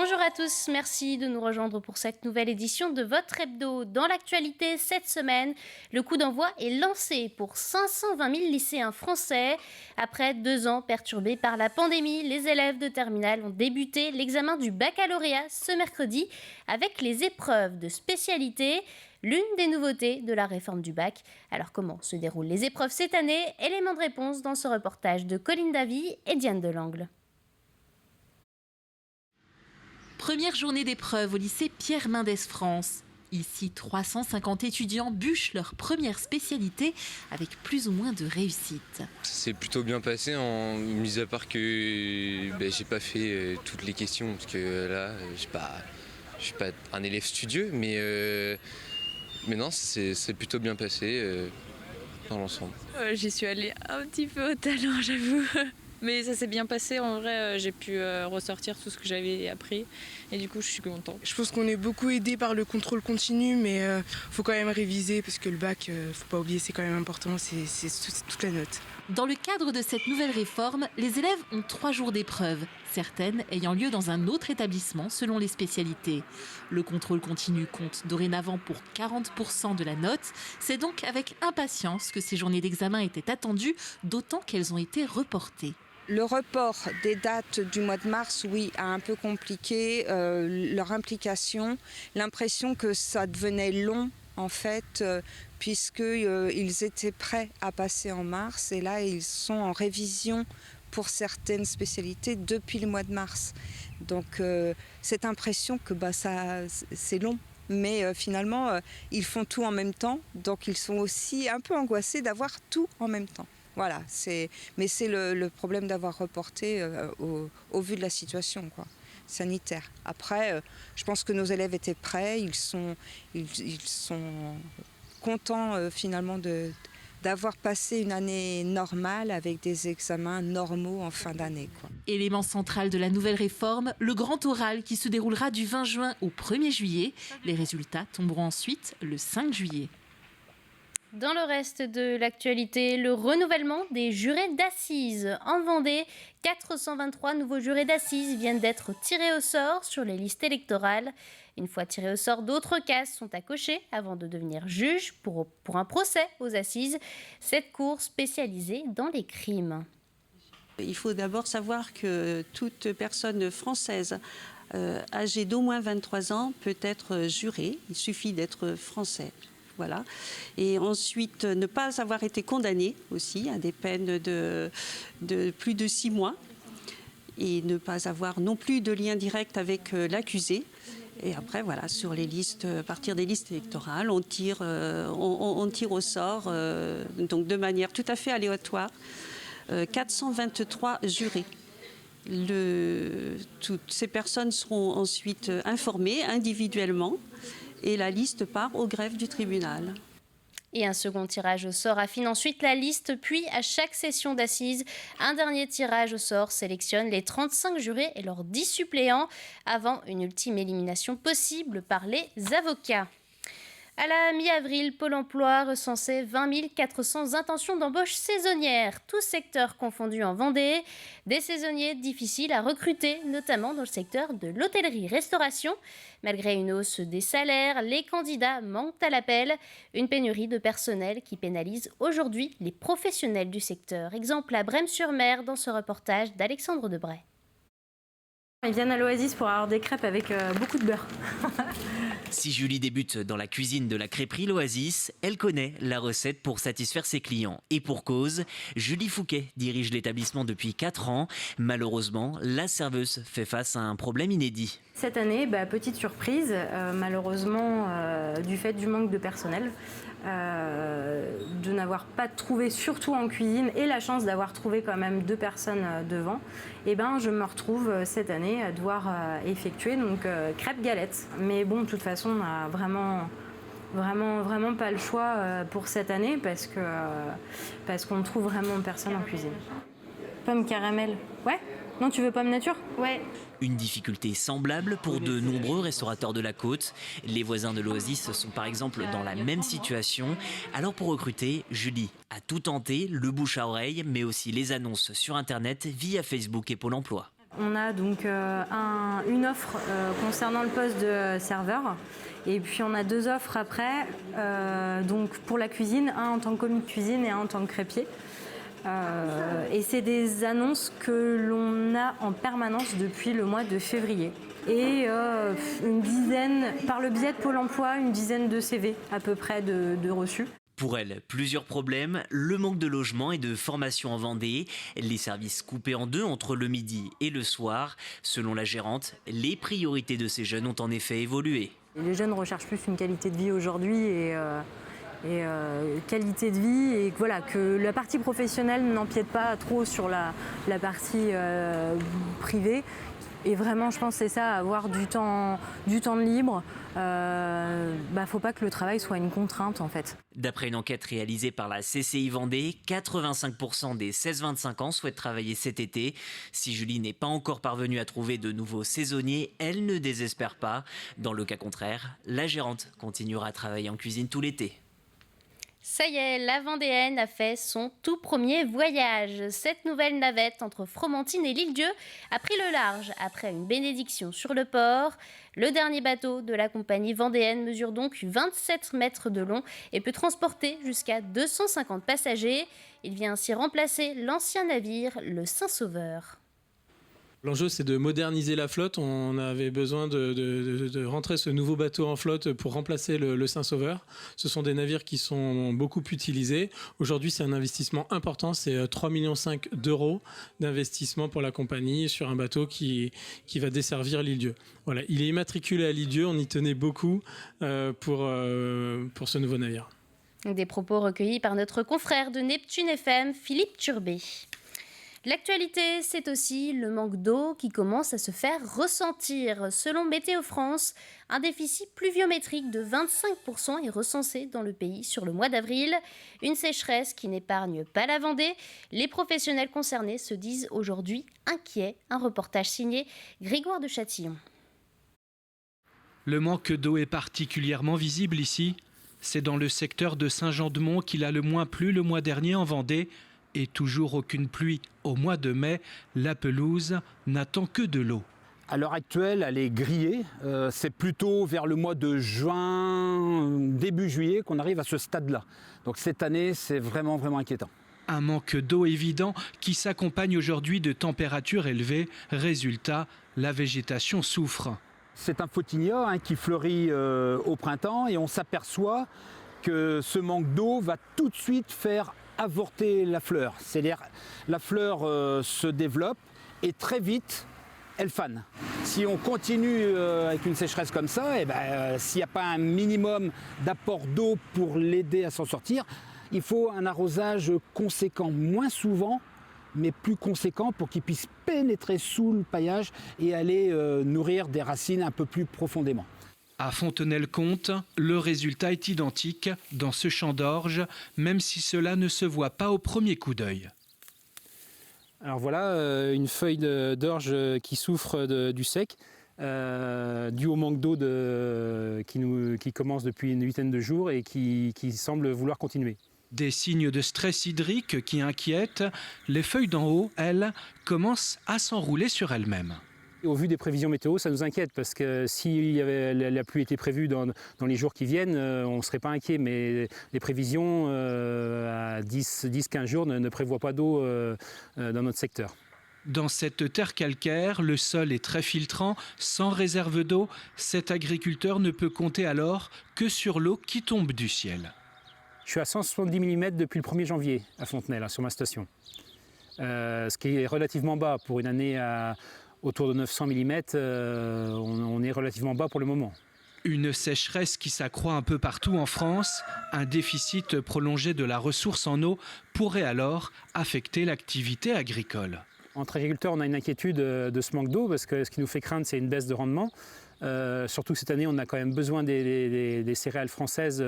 Bonjour à tous, merci de nous rejoindre pour cette nouvelle édition de votre hebdo. Dans l'actualité cette semaine, le coup d'envoi est lancé pour 520 000 lycéens français. Après 2 ans perturbés par la pandémie, les élèves de terminale ont débuté l'examen du baccalauréat ce mercredi avec les épreuves de spécialité, l'une des nouveautés de la réforme du bac. Alors comment se déroulent les épreuves cette année? Élément de réponse dans ce reportage de Colline Davy et Diane Delangle. Première journée d'épreuve au lycée Pierre Mendès France. Ici, 350 étudiants bûchent leur première spécialité avec plus ou moins de réussite. C'est plutôt bien passé, mis à part que j'ai pas fait toutes les questions, parce que là, je suis pas un élève studieux, mais non, c'est plutôt bien passé dans l'ensemble. J'y suis allée un petit peu au talent, j'avoue. Mais ça s'est bien passé, en vrai, j'ai pu ressortir tout ce que j'avais appris et du coup je suis contente. Je pense qu'on est beaucoup aidé par le contrôle continu, mais faut quand même réviser parce que le bac, faut pas oublier, c'est quand même important, c'est toute la note. Dans le cadre de cette nouvelle réforme, les élèves ont 3 jours d'épreuve, certaines ayant lieu dans un autre établissement selon les spécialités. Le contrôle continu compte dorénavant pour 40% de la note. C'est donc avec impatience que ces journées d'examen étaient attendues, d'autant qu'elles ont été reportées. Le report des dates du mois de mars, oui, a un peu compliqué leur implication. L'impression que ça devenait long, en fait, puisqu'ils étaient prêts à passer en mars. Et là, ils sont en révision pour certaines spécialités depuis le mois de mars. Donc, cette impression que c'est long. Mais finalement, ils font tout en même temps. Donc, ils sont aussi un peu angoissés d'avoir tout en même temps. Voilà, mais c'est le problème d'avoir reporté au vu de la situation sanitaire. Après, je pense que nos élèves étaient prêts, ils sont contents finalement d'avoir passé une année normale avec des examens normaux en fin d'année. Élément central de la nouvelle réforme, le grand oral qui se déroulera du 20 juin au 1er juillet. Les résultats tomberont ensuite le 5 juillet. Dans le reste de l'actualité, le renouvellement des jurés d'assises. En Vendée, 423 nouveaux jurés d'assises viennent d'être tirés au sort sur les listes électorales. Une fois tirés au sort, d'autres cases sont à cocher avant de devenir juge pour un procès aux assises. Cette cour spécialisée dans les crimes. Il faut d'abord savoir que toute personne française âgée d'au moins 23 ans peut être jurée. Il suffit d'être français. Voilà. Et ensuite, ne pas avoir été condamné aussi à des peines de plus de 6 mois et ne pas avoir non plus de lien direct avec l'accusé. Et après, voilà, sur les listes, à partir des listes électorales, on tire au sort, donc de manière tout à fait aléatoire, 423 jurés. Toutes ces personnes seront ensuite informées individuellement. Et la liste part au greffe du tribunal. Et un second tirage au sort affine ensuite la liste, puis à chaque session d'assises, un dernier tirage au sort sélectionne les 35 jurés et leurs 10 suppléants avant une ultime élimination possible par les avocats. À la mi-avril, Pôle emploi recensait 20 400 intentions d'embauche saisonnières, tous secteurs confondus en Vendée. Des saisonniers difficiles à recruter, notamment dans le secteur de l'hôtellerie-restauration. Malgré une hausse des salaires, les candidats manquent à l'appel. Une pénurie de personnel qui pénalise aujourd'hui les professionnels du secteur. Exemple à Brême-sur-Mer dans ce reportage d'Alexandre Debray. Ils viennent à l'Oasis pour avoir des crêpes avec beaucoup de beurre. Si Julie débute dans la cuisine de la crêperie L'Oasis, elle connaît la recette pour satisfaire ses clients. Et pour cause, Julie Fouquet dirige l'établissement depuis 4 ans. Malheureusement, la serveuse fait face à un problème inédit. Cette année, petite surprise, malheureusement, du fait du manque de personnel, de n'avoir pas trouvé, surtout en cuisine, et la chance d'avoir trouvé quand même 2 personnes devant, je me retrouve cette année à devoir effectuer crêpes galettes. Mais bon, de toute façon, on n'a vraiment pas le choix pour cette année parce qu'on ne trouve vraiment personne en cuisine. Pomme caramel, ouais. Non, tu veux pomme nature? Ouais. Une difficulté semblable pour de nombreux restaurateurs de la côte. Les voisins de l'Oasis sont par exemple dans la même situation. Alors pour recruter, Julie a tout tenté, le bouche à oreille, mais aussi les annonces sur Internet via Facebook et Pôle emploi. On a donc une offre concernant le poste de serveur. Et puis on a 2 offres après, donc pour la cuisine, un en tant que commis de cuisine et un en tant que crépier. Et c'est des annonces que l'on a en permanence depuis le mois de février. Et une dizaine, par le biais de Pôle emploi, une dizaine de CV à peu près de reçus. Pour elle, plusieurs problèmes, le manque de logement et de formation en Vendée, les services coupés en deux entre le midi et le soir. Selon la gérante, les priorités de ces jeunes ont en effet évolué. Les jeunes recherchent plus une qualité de vie aujourd'hui et qualité de vie et voilà, que la partie professionnelle n'empiète pas trop sur la partie privée. Et vraiment, je pense que c'est ça, avoir du temps de libre. Faut pas que le travail soit une contrainte en fait. D'après une enquête réalisée par la CCI Vendée, 85% des 16-25 ans souhaitent travailler cet été. Si Julie n'est pas encore parvenue à trouver de nouveaux saisonniers, elle ne désespère pas. Dans le cas contraire, la gérante continuera à travailler en cuisine tout l'été. Ça y est, la Vendéenne a fait son tout premier voyage. Cette nouvelle navette entre Fromentine et l'Île-Dieu a pris le large après une bénédiction sur le port. Le dernier bateau de la compagnie vendéenne mesure donc 27 mètres de long et peut transporter jusqu'à 250 passagers. Il vient ainsi remplacer l'ancien navire, le Saint-Sauveur. L'enjeu, c'est de moderniser la flotte. On avait besoin de rentrer ce nouveau bateau en flotte pour remplacer le Saint-Sauveur. Ce sont des navires qui sont beaucoup utilisés. Aujourd'hui, c'est un investissement important. C'est 3,5 millions d'euros d'investissement pour la compagnie sur un bateau qui va desservir l'Île-Dieu. Voilà, il est immatriculé à l'Île-Dieu. On y tenait beaucoup pour ce nouveau navire. Des propos recueillis par notre confrère de Neptune FM, Philippe Turbet. L'actualité, c'est aussi le manque d'eau qui commence à se faire ressentir. Selon Météo France, un déficit pluviométrique de 25% est recensé dans le pays sur le mois d'avril. Une sécheresse qui n'épargne pas la Vendée. Les professionnels concernés se disent aujourd'hui inquiets. Un reportage signé Grégoire de Châtillon. Le manque d'eau est particulièrement visible ici. C'est dans le secteur de Saint-Jean-de-Mont qu'il a le moins plu le mois dernier en Vendée. Et toujours aucune pluie au mois de mai, la pelouse n'attend que de l'eau. À l'heure actuelle, elle est grillée. C'est plutôt vers le mois de juin, début juillet qu'on arrive à ce stade-là. Donc cette année, c'est vraiment inquiétant. Un manque d'eau évident qui s'accompagne aujourd'hui de températures élevées. Résultat, la végétation souffre. C'est un photinia qui fleurit au printemps et on s'aperçoit que ce manque d'eau va tout de suite faire avorter la fleur. C'est-à-dire la fleur se développe et très vite, elle fane. Si on continue avec une sécheresse comme ça, s'il n'y a pas un minimum d'apport d'eau pour l'aider à s'en sortir, il faut un arrosage conséquent, moins souvent, mais plus conséquent pour qu'il puisse pénétrer sous le paillage et aller nourrir des racines un peu plus profondément. À Fontenay-le-Comte, le résultat est identique dans ce champ d'orge, même si cela ne se voit pas au premier coup d'œil. Alors voilà une feuille d'orge qui souffre du sec, dû au manque d'eau qui commence depuis une huitaine de jours et qui semble vouloir continuer. Des signes de stress hydrique qui inquiètent. Les feuilles d'en haut, elles, commencent à s'enrouler sur elles-mêmes. Au vu des prévisions météo, ça nous inquiète parce que si la pluie était prévue dans les jours qui viennent, on ne serait pas inquiet. Mais les prévisions à 10-15 jours ne prévoient pas d'eau dans notre secteur. Dans cette terre calcaire, le sol est très filtrant, sans réserve d'eau. Cet agriculteur ne peut compter alors que sur l'eau qui tombe du ciel. Je suis à 170 mm depuis le 1er janvier à Fontenay, là, sur ma station. Ce qui est relativement bas pour une année autour de 900 mm, on est relativement bas pour le moment. Une sécheresse qui s'accroît un peu partout en France. Un déficit prolongé de la ressource en eau pourrait alors affecter l'activité agricole. Entre agriculteurs, on a une inquiétude de ce manque d'eau parce que ce qui nous fait craindre, c'est une baisse de rendement. Surtout que cette année, on a quand même besoin des céréales françaises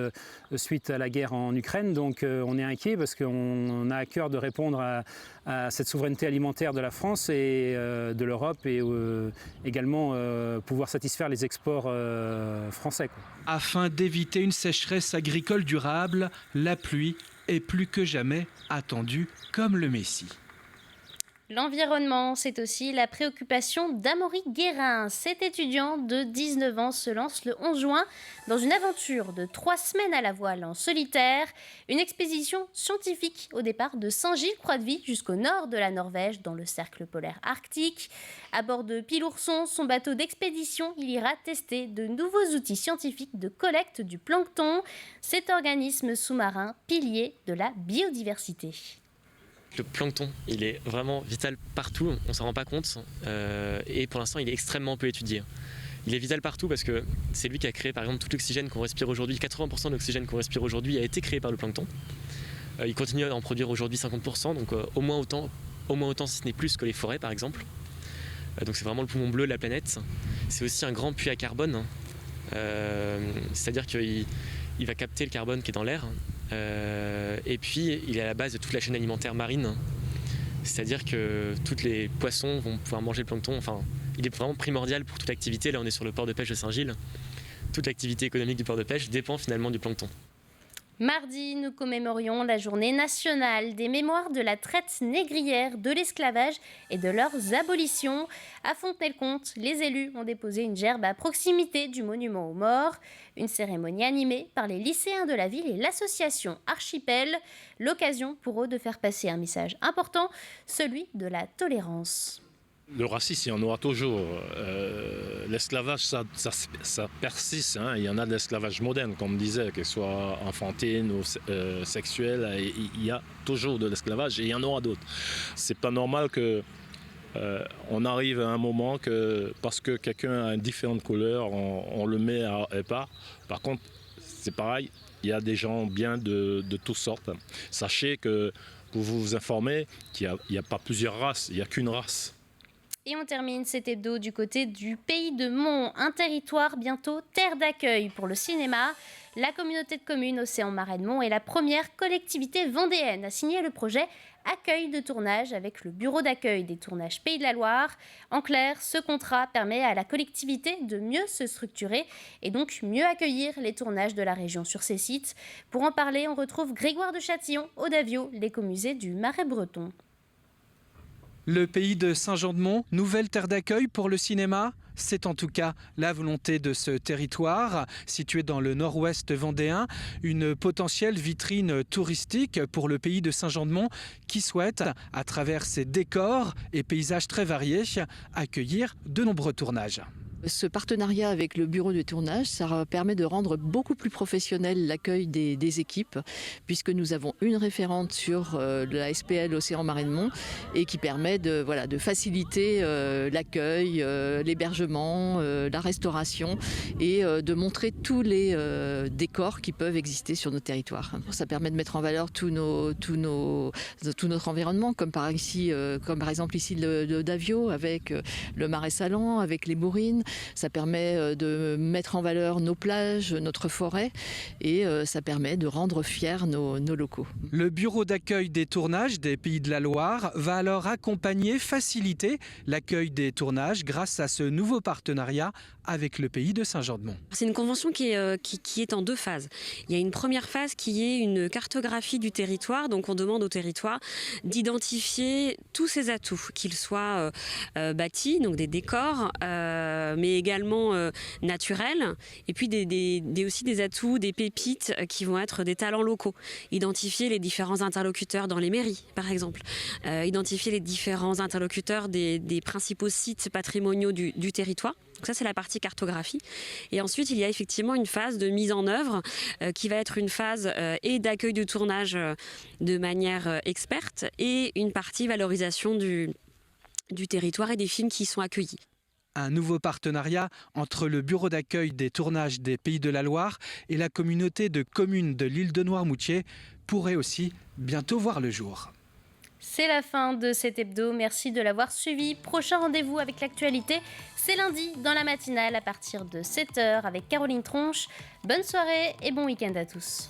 suite à la guerre en Ukraine. Donc on est inquiet parce qu'on a à cœur de répondre à cette souveraineté alimentaire de la France et de l'Europe et également pouvoir satisfaire les exports français. Afin d'éviter une sécheresse agricole durable, la pluie est plus que jamais attendue comme le Messie. L'environnement, c'est aussi la préoccupation d'Amaury Guérin. Cet étudiant de 19 ans se lance le 11 juin dans une aventure de 3 semaines à la voile en solitaire. Une expédition scientifique au départ de Saint-Gilles-Croix-de-Vie jusqu'au nord de la Norvège dans le cercle polaire arctique. À bord de Pilourson, son bateau d'expédition, il ira tester de nouveaux outils scientifiques de collecte du plancton. Cet organisme sous-marin, pilier de la biodiversité. Le plancton, il est vraiment vital partout, on ne s'en rend pas compte et pour l'instant il est extrêmement peu étudié. Il est vital partout parce que c'est lui qui a créé par exemple tout l'oxygène qu'on respire aujourd'hui. 80% de l'oxygène qu'on respire aujourd'hui a été créé par le plancton. Il continue à en produire aujourd'hui 50%, donc au moins autant si ce n'est plus que les forêts par exemple. Donc c'est vraiment le poumon bleu de la planète. C'est aussi un grand puits à carbone, c'est-à-dire qu'il va capter le carbone qui est dans l'air. Et puis il est à la base de toute la chaîne alimentaire marine, c'est-à-dire que tous les poissons vont pouvoir manger le plancton. Enfin, il est vraiment primordial pour toute activité. Là on est sur le port de pêche de Saint-Gilles. Toute l'activité économique du port de pêche dépend finalement du plancton. Mardi, nous commémorions la journée nationale des mémoires de la traite négrière, de l'esclavage et de leurs abolitions. À Fontenay-le-Comte, les élus ont déposé une gerbe à proximité du monument aux morts. Une cérémonie animée par les lycéens de la ville et l'association Archipel. L'occasion pour eux de faire passer un message important, celui de la tolérance. Le racisme, il y en aura toujours. L'esclavage, ça persiste. Hein. Il y en a de l'esclavage moderne, comme on disait, qu'il soit enfantine ou sexuel. Il y a toujours de l'esclavage et il y en aura d'autres. C'est pas normal que on arrive à un moment que parce que quelqu'un a une différente couleur, on le met à part. Par contre, c'est pareil. Il y a des gens bien de toutes sortes. Sachez que pour vous informer qu'il n'y a pas plusieurs races, il n'y a qu'une race. Et on termine cet hebdo du côté du Pays de Mont, un territoire bientôt terre d'accueil pour le cinéma. La communauté de communes Océan-Marais-de-Mont est la première collectivité vendéenne à signer le projet accueil de tournage avec le bureau d'accueil des tournages Pays de la Loire. En clair, ce contrat permet à la collectivité de mieux se structurer et donc mieux accueillir les tournages de la région sur ses sites. Pour en parler, on retrouve Grégoire de Châtillon au Davio, l'écomusée du Marais breton. Le pays de Saint-Jean-de-Mont, nouvelle terre d'accueil pour le cinéma, c'est en tout cas la volonté de ce territoire, situé dans le nord-ouest vendéen, une potentielle vitrine touristique pour le pays de Saint-Jean-de-Mont qui souhaite, à travers ses décors et paysages très variés, accueillir de nombreux tournages. Ce partenariat avec le bureau de tournage, ça permet de rendre beaucoup plus professionnel l'accueil des équipes, puisque nous avons une référente sur la SPL Océan-Marais-de-Mont et qui permet de faciliter l'accueil, l'hébergement, la restauration et de montrer tous les décors qui peuvent exister sur notre territoire. Ça permet de mettre en valeur tout notre environnement, comme par exemple ici le Davio avec le Marais Sallant, avec les Bourrines. Ça permet de mettre en valeur nos plages, notre forêt et ça permet de rendre fiers nos locaux. Le bureau d'accueil des tournages des Pays de la Loire va alors accompagner, faciliter l'accueil des tournages grâce à ce nouveau partenariat avec le pays de Saint-Jean-de-Mont. C'est une convention qui est en 2 phases. Il y a une première phase qui est une cartographie du territoire. Donc on demande au territoire d'identifier tous ses atouts, qu'ils soient bâtis, donc des décors, mais également naturels, et puis aussi des atouts, des pépites qui vont être des talents locaux. Identifier les différents interlocuteurs dans les mairies, par exemple. Identifier les différents interlocuteurs des principaux sites patrimoniaux du territoire. Donc ça, c'est la partie cartographie. Et ensuite, il y a effectivement une phase de mise en œuvre qui va être une phase et d'accueil de tournage de manière experte et une partie valorisation du territoire et des films qui y sont accueillis. Un nouveau partenariat entre le bureau d'accueil des tournages des Pays de la Loire et la communauté de communes de l'île de Noirmoutier pourrait aussi bientôt voir le jour. C'est la fin de cet hebdo, merci de l'avoir suivi. Prochain rendez-vous avec l'actualité, c'est lundi dans la matinale à partir de 7h avec Caroline Tronche. Bonne soirée et bon week-end à tous.